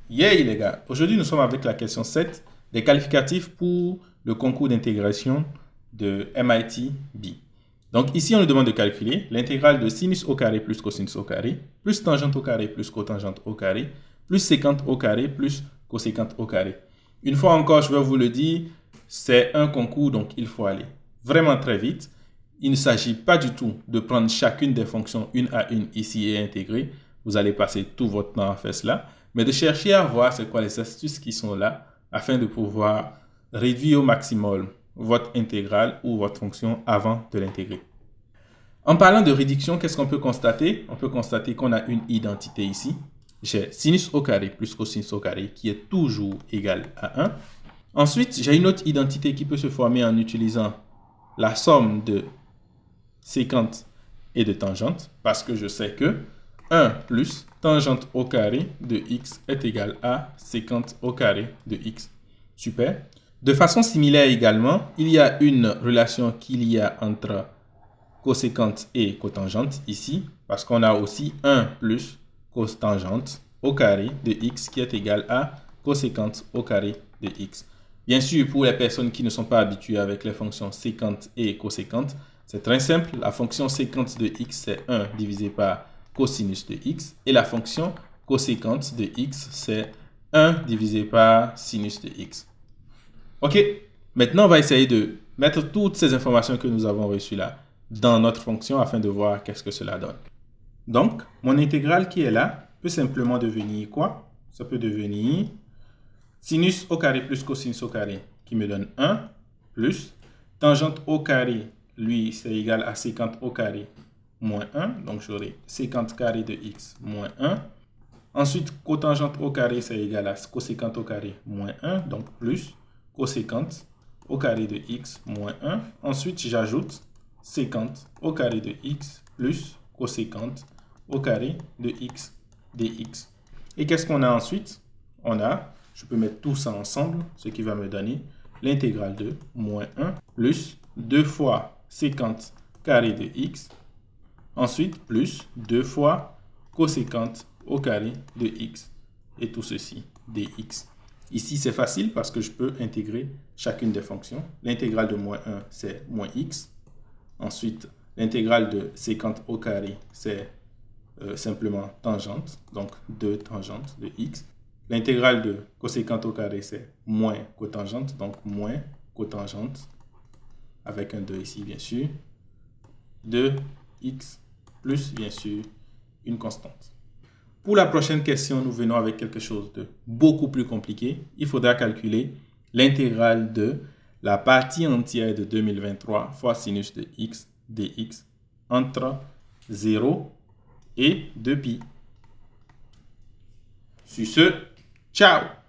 Yay les gars, aujourd'hui nous sommes avec la question 7 des qualificatifs pour le concours d'intégration de MIT B. Donc ici on nous demande de calculer l'intégrale de sinus au carré plus cosinus au carré, plus tangente au carré plus cotangente au carré, plus sécante au carré plus cosécante au carré. Une fois encore, je vais vous le dire, c'est un concours donc il faut aller vraiment très vite. Il ne s'agit pas du tout de prendre chacune des fonctions une à une ici et intégrer. Vous allez passer tout votre temps à faire cela, mais de chercher à voir c'est quoi les astuces qui sont là afin de pouvoir réduire au maximum votre intégrale ou votre fonction avant de l'intégrer. En parlant de réduction, qu'est-ce qu'on peut constater? On peut constater qu'on a une identité ici. J'ai sinus au carré plus cosinus au carré qui est toujours égal à 1. Ensuite, j'ai une autre identité qui peut se former en utilisant la somme de sécante et de tangente parce que je sais que 1 plus tangente au carré de x est égal à sécante au carré de x. Super. De façon similaire également, il y a une relation qu'il y a entre cosécante et cotangente ici, parce qu'on a aussi 1 plus cotangente au carré de x qui est égal à cosécante au carré de x. Bien sûr, pour les personnes qui ne sont pas habituées avec les fonctions sécante et cosécante, c'est très simple. La fonction sécante de x, c'est 1 divisé par cosinus de x. Et la fonction cosécante de x, c'est 1 divisé par sinus de x. OK, maintenant on va essayer de mettre toutes ces informations que nous avons reçues là dans notre fonction afin de voir qu'est-ce que cela donne. Donc, mon intégrale qui est là peut simplement devenir quoi? Ça peut devenir sinus au carré plus cosinus au carré qui me donne 1 plus tangente au carré, lui, c'est égal à sécante au carré moins 1. Donc, j'aurai sécante carré de x moins 1. Ensuite, cotangente au carré, c'est égal à cosécante au carré moins 1. Donc, plus cosécante au carré de x moins 1. Ensuite, j'ajoute sécante au carré de x plus cosécante au carré de x dx. Et qu'est-ce qu'on a ensuite? On a, je peux mettre tout ça ensemble, ce qui va me donner l'intégrale de moins 1 plus 2 fois sécante carré de x. Ensuite, plus 2 fois cosécante au carré de x. Et tout ceci dx. Ici, c'est facile parce que je peux intégrer chacune des fonctions. L'intégrale de moins 1, c'est moins x. Ensuite, l'intégrale de sécante au carré, c'est simplement tangente, donc 2 tangente de x. L'intégrale de cosécante au carré, c'est moins cotangente, donc moins cotangente, avec un 2 ici, bien sûr, de x plus, bien sûr, une constante. Pour la prochaine question, nous venons avec quelque chose de beaucoup plus compliqué. Il faudra calculer l'intégrale de la partie entière de 2023 fois sinus de x dx entre 0 et 2pi. Sur ce, ciao!